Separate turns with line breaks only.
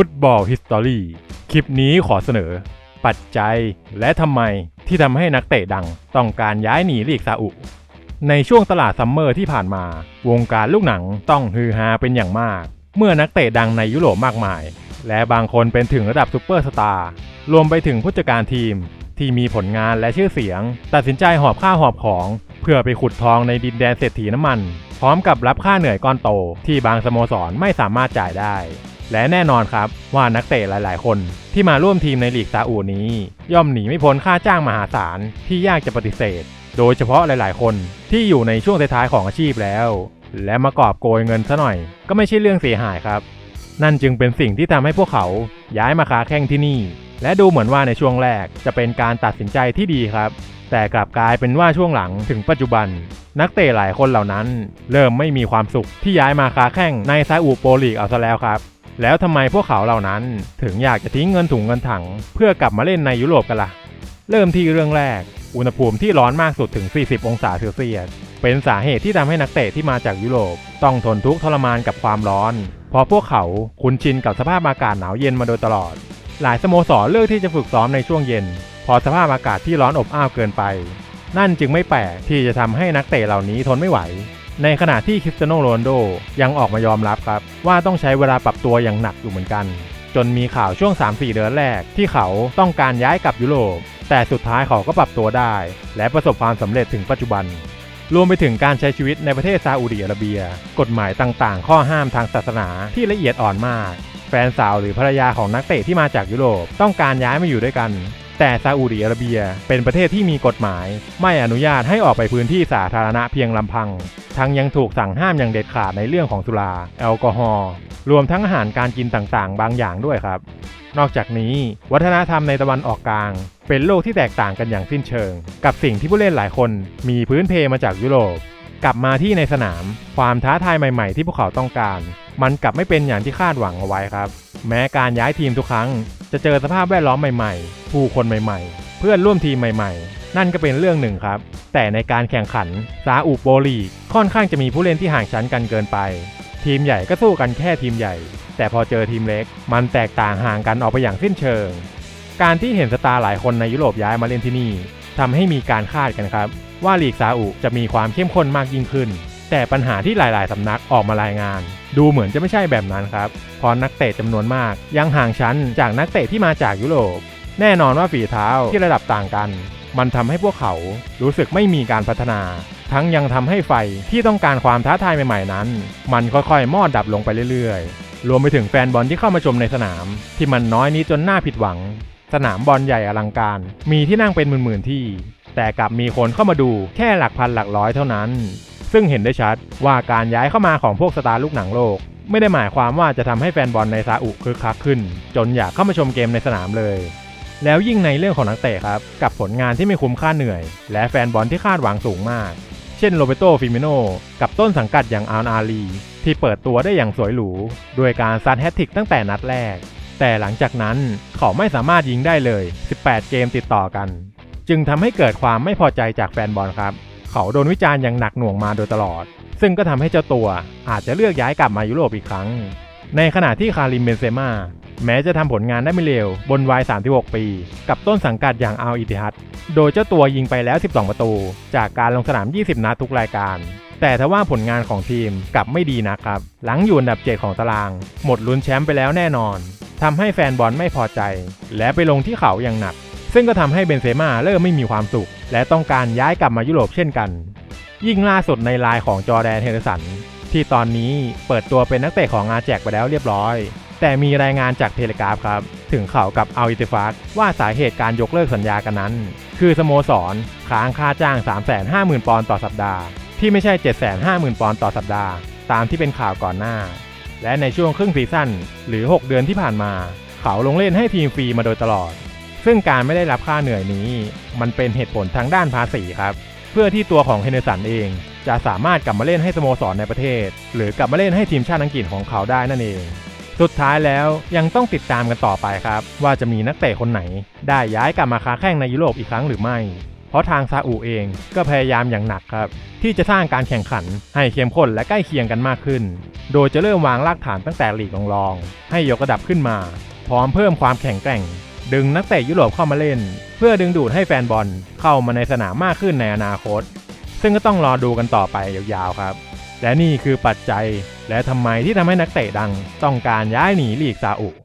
ฟุตบอลฮิสตอรี่คลิปนี้ขอเสนอปัจจัยและทำไมที่ทำให้นักเตะดังต้องการย้ายหนีลีกซาอุในช่วงตลาดซัมเมอร์ที่ผ่านมาวงการลูกหนังต้องฮือฮาเป็นอย่างมากเมื่อนักเตะดังในยุโรปมากมายและบางคนเป็นถึงระดับซูเปอร์สตาร์รวมไปถึงผู้จัดการทีมที่มีผลงานและชื่อเสียงตัดสินใจหอบข้าวหอบของเพื่อไปขุดทองในดินแดนเศรษฐีน้ำมันพร้อมกับรับค่าเหนื่อยก้อนโตที่บางสโมสรไม่สามารถจ่ายได้และแน่นอนครับว่านักเตะหลายๆคนที่มาร่วมทีมในลีกซาอุนี้ย่อมหนีไม่พ้นค่าจ้างมหาศาลที่ยากจะปฏิเสธโดยเฉพาะหลายๆคนที่อยู่ในช่วงท้ายๆของอาชีพแล้วและมากอบโกยเงินซะหน่อยก็ไม่ใช่เรื่องเสียหายครับนั่นจึงเป็นสิ่งที่ทำให้พวกเขาย้ายมาค้าแข้งที่นี่และดูเหมือนว่าในช่วงแรกจะเป็นการตัดสินใจที่ดีครับแต่กลับกลายเป็นว่าช่วงหลังถึงปัจจุบันนักเตะหลายคนเหล่านั้นเริ่มไม่มีความสุขที่ย้ายมาค้าแข้งในซาอุโปรลีกเอาซะแล้วครับแล้วทำไมพวกเขาเหล่านั้นถึงอยากจะทิ้งเงินถุงเงินถังเพื่อกลับมาเล่นในยุโรปกันล่ะเริ่มที่เรื่องแรกอุณหภูมิที่ร้อนมากสุดถึง40 องศาเซลเซียสเป็นสาเหตุที่ทำให้นักเตะที่มาจากยุโรปต้องทนทุกข์ทรมานกับความร้อนเพราะพวกเขาคุ้นชินกับสภาพอากาศหนาวเย็นมาโดยตลอดหลายสโมสรเลือกที่จะฝึกซ้อมในช่วงเย็นพอสภาพอากาศที่ร้อนอบอ้าวเกินไปนั่นจึงไม่แปลกที่จะทำให้นักเตะเหล่านี้ทนไม่ไหวในขณะที่คริสเตียโน โรนัลโดยังออกมายอมรับครับว่าต้องใช้เวลาปรับตัวอย่างหนักอยู่เหมือนกันจนมีข่าวช่วง 3-4 เดือนแรกที่เขาต้องการย้ายกลับยุโรปแต่สุดท้ายเขาก็ปรับตัวได้และประสบความสำเร็จถึงปัจจุบันรวมไปถึงการใช้ชีวิตในประเทศซาอุดิอาระเบียกฎหมายต่างๆข้อห้ามทางศาสนาที่ละเอียดอ่อนมากแฟนสาวหรือภรรยาของนักเตะที่มาจากยุโรปต้องการย้ายมาอยู่ด้วยกันแต่ซาอุดิอาระเบียเป็นประเทศที่มีกฎหมายไม่อนุญาตให้ออกไปพื้นที่สาธารณะเพียงลำพังทั้งยังถูกสั่งห้ามอย่างเด็ดขาดในเรื่องของสุราแอลกอฮอล์รวมทั้งอาหารการกินต่างๆบางอย่างด้วยครับนอกจากนี้วัฒนธรรมในตะวันออกกลางเป็นโลกที่แตกต่างกันอย่างสิ้นเชิงกับสิ่งที่ผู้เล่นหลายคนมีพื้นเพมาจากยุโรปกลับมาที่ในสนามความท้าทายใหม่ๆที่พวกเขาต้องการมันกลับไม่เป็นอย่างที่คาดหวังเอาไว้ครับแม้การย้ายทีมทุกครั้งจะเจอสภาพแวดล้อมใหม่ๆผู้คนใหม่ๆเพื่อนร่วมทีมใหม่ๆนั่นก็เป็นเรื่องหนึ่งครับแต่ในการแข่งขันซาอุโปรลีกค่อนข้างจะมีผู้เล่นที่ห่างชั้นกันเกินไปทีมใหญ่ก็สู้กันแค่ทีมใหญ่แต่พอเจอทีมเล็กมันแตกต่างห่างกันออกไปอย่างสิ้นเชิงการที่เห็นสตาร์หลายคนในยุโรปย้ายมาเล่นที่นี่ทำให้มีการคาดกันครับว่าลีกซาอุจะมีความเข้มข้นมากยิ่งขึ้นแต่ปัญหาที่หลายๆสำนักออกมารายงานดูเหมือนจะไม่ใช่แบบนั้นครับเพราะนักเตะจำนวนมากยังห่างชั้นจากนักเตะที่มาจากยุโรปแน่นอนว่าฝีเท้าที่ระดับต่างกันมันทำให้พวกเขารู้สึกไม่มีการพัฒนาทั้งยังทำให้ไฟที่ต้องการความท้าทายใหม่ๆนั้นมันค่อยๆมอดดับลงไปเรื่อยๆรวมไปถึงแฟนบอลที่เข้ามาชมในสนามที่มันน้อยนิดจนน่าผิดหวังสนามบอลใหญ่อลังการมีที่นั่งเป็นหมื่นๆที่แต่กลับมีคนเข้ามาดูแค่หลักพันหลักร้อยเท่านั้นซึ่งเห็นได้ชัดว่าการย้ายเข้ามาของพวกสตาร์ลูกหนังโลกไม่ได้หมายความว่าจะทำให้แฟนบอลในซาอุคึกคักขึ้นจนอยากเข้ามาชมเกมในสนามเลยแล้วยิ่งในเรื่องของนักเตะครับกับผลงานที่ไม่คุ้มค่าเหนื่อยและแฟนบอลที่คาดหวังสูงมากเช่นโรเบโต ฟิมิโนกับต้นสังกัดอย่างอัลอาลีที่เปิดตัวได้อย่างสวยหรูด้วยการซัดแฮตทริกตั้งแต่นัดแรกแต่หลังจากนั้นเขาไม่สามารถยิงได้เลย18 เกมติดต่อกันจึงทำให้เกิดความไม่พอใจจากแฟนบอลครับเขาโดนวิจารณ์อย่างหนักหน่วงมาโดยตลอดซึ่งก็ทำให้เจ้าตัวอาจจะเลือกย้ายกลับมายุโรปอีกครั้งในขณะที่คาริม เบนเซม่าแม้จะทำผลงานได้ไม่เลวบนวัย36 ปีกับต้นสังกัดอย่างอัลอิติฮัดโดยเจ้าตัวยิงไปแล้ว12 ประตูจากการลงสนาม20 นัดทุกรายการแต่ทว่าผลงานของทีมกลับไม่ดีนะครับหลังอยู่อันดับ7ของตารางหมดลุ้นแชมป์ไปแล้วแน่นอนทำให้แฟนบอลไม่พอใจและไปลงที่เขาอย่างหนักซึ่งก็ทำให้เบนเซม่าเริ่มไม่มีความสุขและต้องการย้ายกลับมายุโรปเช่นกันยิ่งล่าสุดในไลน์ของจอร์แดน เฮนเดอร์สันที่ตอนนี้เปิดตัวเป็นนักเตะของอาแจกไปแล้วเรียบร้อยแต่มีรายงานจากเทเลกราฟครับถึงเขากับอัลอิติฟากว่าสาเหตุการยกเลิกสัญญากันนั้นคือสโมสรค้างค่าจ้าง 350,000 ปอนด์ต่อสัปดาห์ที่ไม่ใช่ 750,000 ปอนด์ต่อสัปดาห์ตามที่เป็นข่าวก่อนหน้าและในช่วงครึ่งซีซั่นหรือ6 เดือนที่ผ่านมาเขาลงเล่นให้ทีมฟรีมาโดยตลอดซึ่งการไม่ได้รับค่าเหนื่อยนี้มันเป็นเหตุผลทางด้านภาษีครับเพื่อที่ตัวของเฮนเดอร์สันเองจะสามารถกลับมาเล่นให้สโมสรในประเทศหรือกลับมาเล่นให้ทีมชาติอังกฤษของเขาได้นั่นเองสุดท้ายแล้วยังต้องติดตามกันต่อไปครับว่าจะมีนักเตะคนไหนได้ย้ายกลับมาค้าแข้งในยุโรปอีกครั้งหรือไม่ เพราะทางซาอุเองก็พยายามอย่างหนักครับที่จะสร้างการแข่งขันให้เข้มข้นและใกล้เคียงกันมากขึ้นโดยจะเริ่มวางรากฐานตั้งแต่ลีกรองๆให้ยกระดับขึ้นมาพร้อมเพิ่มความแข็งแกร่งดึงนักเตะยุโรปเข้ามาเล่นเพื่อดึงดูดให้แฟนบอลเข้ามาในสนามมากขึ้นในอนาคตซึ่งก็ต้องรอดูกันต่อไปยาวๆครับและนี่คือปัจจัยและทำไมที่ทำให้นักเตะดังต้องการย้ายหนีลีกซาอุ